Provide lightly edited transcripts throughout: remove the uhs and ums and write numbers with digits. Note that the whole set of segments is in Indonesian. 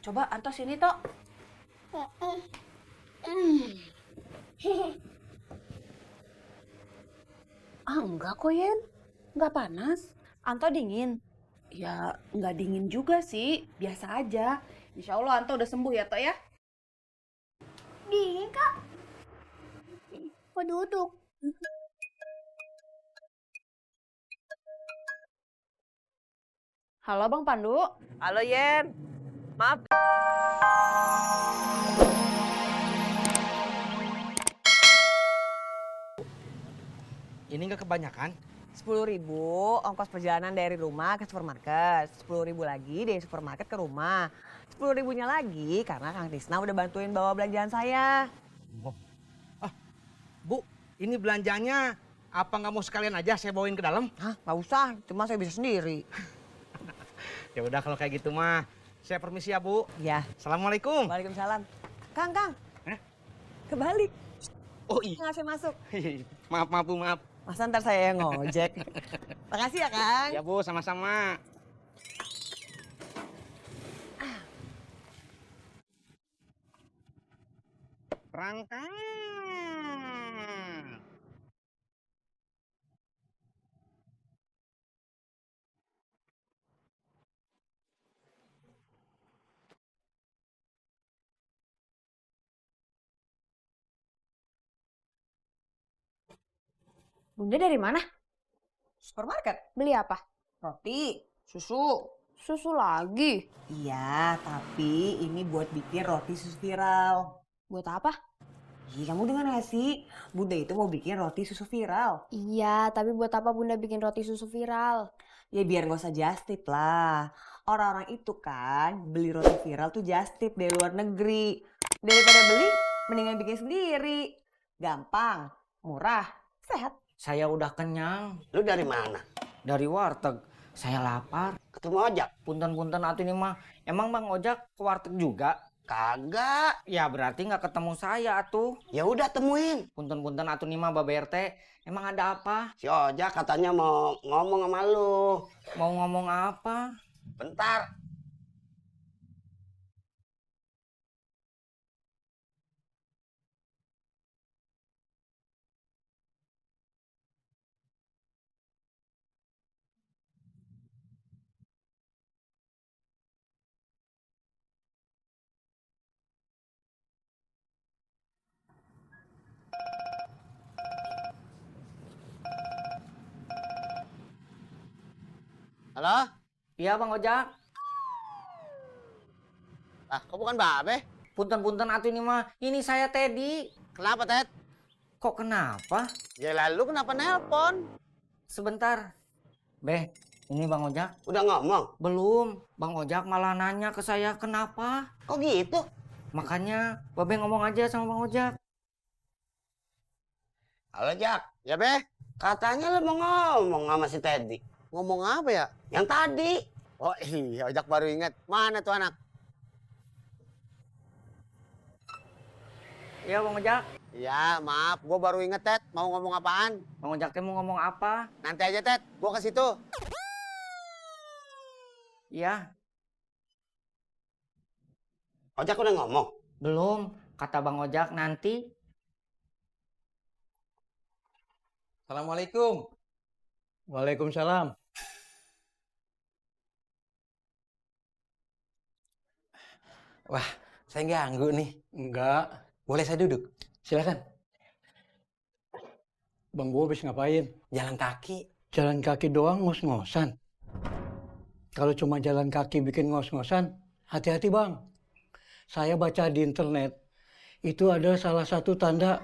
Coba Anto sini, Tok. Ah, enggak kok, Yen. Enggak panas. Anto dingin? Ya, enggak dingin juga sih. Biasa aja. Insya Allah Anto udah sembuh ya, Tok ya? Dingin, Kak. Kok duduk? Halo, Bang Pandu. Halo Yen, maaf. Ini nggak kebanyakan? 10.000 ongkos perjalanan dari rumah ke supermarket. 10.000 lagi dari supermarket ke rumah. 10.000-nya lagi karena Kang Tisna udah bantuin bawa belanjaan saya. Bu, ini belanjanya apa nggak mau sekalian aja saya bawain ke dalam? Hah, nggak usah, cuma saya bisa sendiri. Ya udah kalau kayak gitu mah, saya permisi ya Bu. Ya, Assalamualaikum. waalaikumsalam. Kang, Hah? kebalik. Oh iya, Nggak saya masuk. maaf Bu, maaf. Masa ntar saya yang ngojek. Makasih ya Kang. Ya Bu, sama-sama. Berangkat. Bunda dari mana? Supermarket, Beli apa? roti, susu. Susu lagi. Iya, tapi ini buat bikin roti susu viral. Buat apa? Ih, kamu dengar gak sih? Bunda itu mau bikin roti susu viral. Iya, tapi buat apa Bunda bikin roti susu viral? Ya biar gak usah just tip lah. Orang-orang itu kan beli roti viral tuh just tip dari luar negeri. Daripada beli, mendingan bikin sendiri. Gampang, murah, sehat. Saya udah kenyang Lu dari mana? dari warteg. Saya lapar. Ketemu ojek? Punten-punten atuh ini mah. Emang Bang Ojak ke warteg juga? Kagak. Ya berarti nggak ketemu saya atuh. Ya udah temuin. Punten-punten atuh ini mah Babe RT. Emang ada apa? Si ojek katanya mau ngomong sama lu. Mau ngomong apa? Bentar. Halo? Iya Bang Ojak. Ah, kok bukan Babe? Punten-punten atuh ini mah. Ini saya Teddy. Kenapa, Ted? Kok kenapa? Ya lalu kenapa nelpon? Sebentar. Beh, ini Bang Ojak. Udah ngomong? Belum. Bang Ojak malah nanya ke saya kenapa. Kok gitu? Makanya Babe ngomong aja sama Bang Ojak. Halo, Jak. Ya, Be? Katanya lu mau ngomong sama si Teddy. Ngomong apa ya? Yang tadi. Oh iya, ojek baru inget. Mana tuh anak? Iya Bang Ojak. Iya, maaf. Gue baru inget, Ted. Mau ngomong apaan? Bang Ojak teh mau ngomong apa? Nanti aja, Ted. Gue ke situ. Iya. Ojek udah ngomong. Belum, kata Bang Ojak nanti. Assalamualaikum. Waalaikumsalam. Wah, saya ganggu nih. Enggak. Boleh saya duduk? Silakan. Bang Bo habis ngapain? Jalan kaki. Jalan kaki doang ngos-ngosan. Kalau cuma jalan kaki bikin ngos-ngosan, hati-hati bang. Saya baca di internet, itu ada salah satu tanda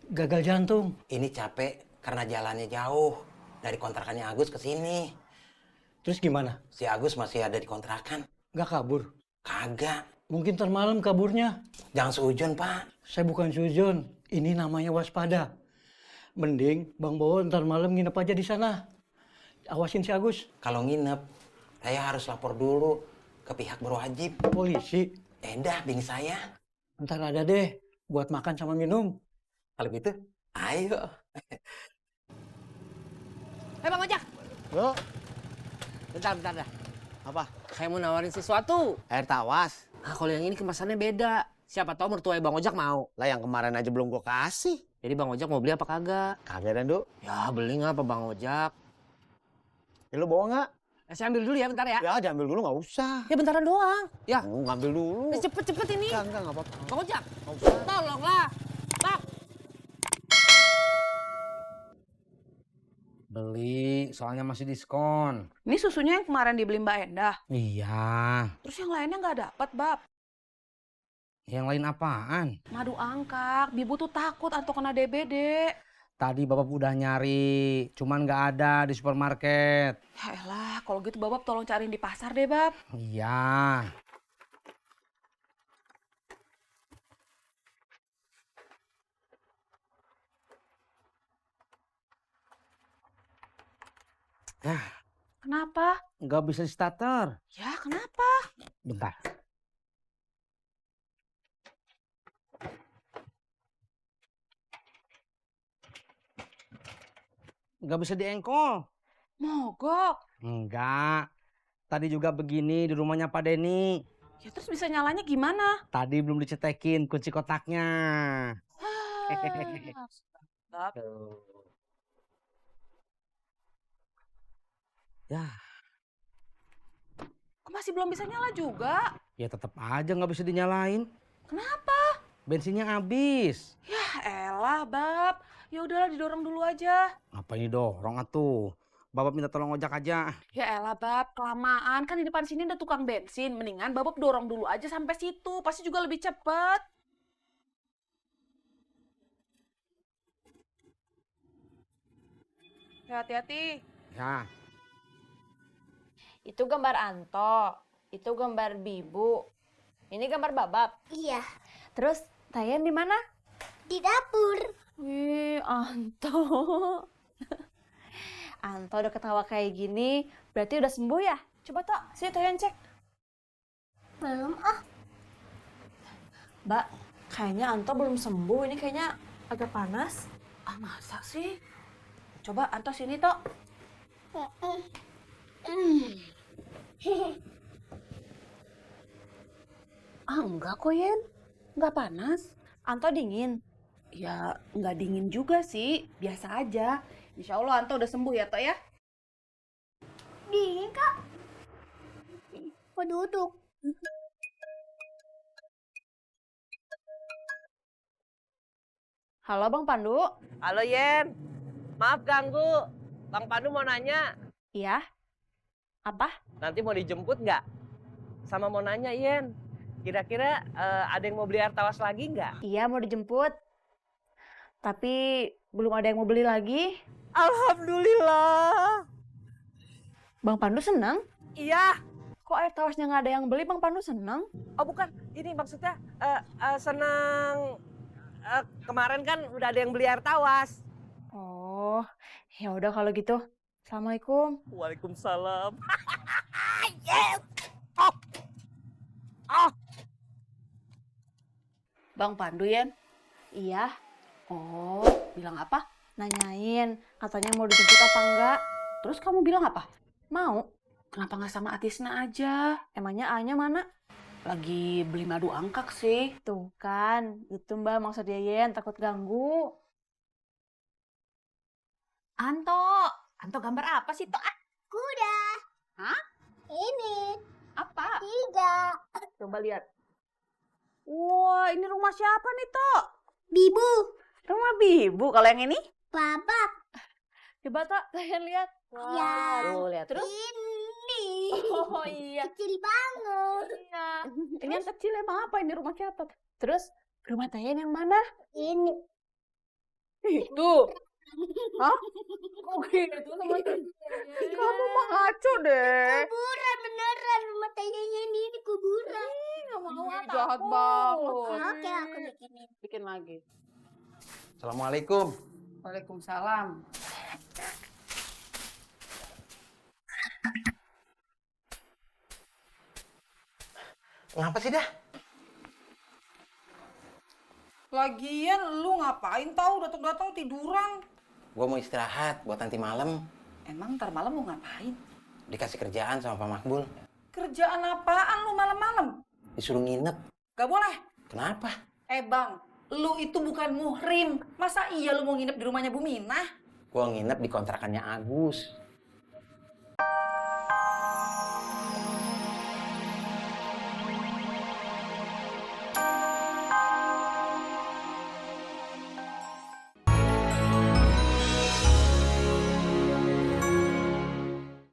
gagal jantung. Ini capek karena jalannya jauh. Dari kontrakannya Agus ke sini. Terus gimana? Si Agus masih ada di kontrakan. Nggak kabur? Kagak. Mungkin termalam kaburnya. Jangan seujun, Pak. Saya bukan suzon, ini namanya waspada. Mending Bang Bowo ntar malam nginep aja di sana. Awasin si Agus. Kalau nginep, saya harus lapor dulu ke pihak berwajib. Polisi. Dah, bini saya. Ntar ada deh buat makan sama minum. Kalau gitu, ayo. Bang Ojak. Bro, Bentar dah. apa? Saya mau nawarin sesuatu. Air tawas. Ah, kalau yang ini kemasannya beda. Siapa tahu mertua Bang Ojak mau. Lah yang kemarin aja belum gua kasih. Jadi Bang Ojak mau beli apa kagak? Kagak dan, Du. Ya beli nggak apa Bang Ojak? Ya, lu bawa nggak? Saya ambil dulu ya bentar ya. Ya, diambil dulu nggak usah. Ya bentaran doang. Ya, Ngambil dulu. cepet-cepet ini. Enggak apa-apa. Bang Ojak, Nggak usah. tolonglah. Bang. Beli, soalnya masih diskon. Ini susunya yang kemarin dibeli Mbak Endah. Iya. Terus yang lainnya nggak dapat, Bab. Yang lain apaan? Madu angkak. Bibu tuh takut atau kena DBD. Tadi Bapak udah nyari, cuman nggak ada di supermarket. Ya elah, kalau gitu Babab tolong cariin di pasar deh, Bab. Iya. Kenapa? Nggak bisa di starter. Ya, kenapa? Bentar. Nggak bisa diengkol. Mogok. Enggak. Tadi juga begini di rumahnya Pak Denny. Ya terus bisa nyalanya gimana? Tadi belum dicetekin kunci kotaknya. Bab, Tuh. Ya, kok masih belum bisa nyala juga? ya tetap aja nggak bisa dinyalain. Kenapa? Bensinnya habis. Ya elah, Bab. Ya udahlah didorong dulu aja. Apa ini dorong atuh? Bapak minta tolong ojek aja. Ya elah, Bab. Kelamaan. Kan di depan sini ada tukang bensin. Mendingan Babab dorong dulu aja sampai situ. Pasti juga lebih cepet. Ya, hati-hati. Ya, Itu gambar Anto, itu gambar Bibu, ini gambar Babab. Iya, Terus Tayan di mana? di dapur. Wih, Anto. Anto udah ketawa kayak gini, berarti udah sembuh ya? Coba Tok, sini Tayan cek. Belum ah. Mbak, kayaknya Anto belum sembuh, ini kayaknya agak panas. Ah, masa sih? Coba Anto sini, Tok. Ah, enggak kok, Yen. Enggak panas. Anto dingin. Ya, enggak dingin juga sih. Biasa aja. Insya Allah Anto udah sembuh ya, Tok ya? Dingin kak. Kok duduk? Halo Bang Pandu. Halo Yen, maaf ganggu. Bang Pandu mau nanya, Iya? Apa? nanti mau dijemput nggak? Sama mau nanya Yen, kira-kira ada yang mau beli air tawas lagi nggak? Iya mau dijemput. Tapi belum ada yang mau beli lagi. Alhamdulillah. Bang Pandu senang? Iya, Kok air tawasnya nggak ada yang beli Bang Pandu senang? oh bukan, ini maksudnya senang. Kemarin kan udah ada yang beli air tawas. Oh, ya udah kalau gitu. Assalamualaikum. Waalaikumsalam. Bang Pandu, Yen. Iya, Oh, bilang apa? nanyain katanya mau dijemput apa enggak? Terus kamu bilang apa? Mau. Kenapa nggak sama Atisna aja? Emangnya A-nya mana? Lagi beli madu angkak sih. Tuh kan, itu Mbak maksud dia Yen, takut ganggu. Anto gambar apa sih, Tok? Kuda. Hah? Ini Apa? 3. Coba lihat. Wah, ini rumah siapa nih, Tok? Bibu. Rumah Bibu. Kalau yang ini? Babak. Coba Tok, kalian lihat. Ya. Tuh lihat. Terus? Ini. Oh iya. Kecil banget. Iya. Ini yang kecil emang apa? Ini rumah siapa? Terus rumah Tayan yang mana? Ini. Itu. Hah? Kok gitu sama Kamu mah ngaco deh. Kuburan beneran. Rumah tayanya ini kuburan. Nggak mau Jahat banget. Oke, aku bikinin. Bikin lagi. Assalamualaikum. Waalaikumsalam. Ngapa sih dah? Lagian lu ngapain tau datang-datang tiduran? Gua mau istirahat buat nanti malam. Emang ntar malam mau ngapain? Dikasih kerjaan sama Pak Makbul. Kerjaan apaan lu malam-malam? disuruh nginep. Gak boleh. Kenapa? Bang, lu itu bukan muhrim. Masa iya lu mau nginep di rumahnya Bu Minah? Gua nginep di kontrakannya Agus.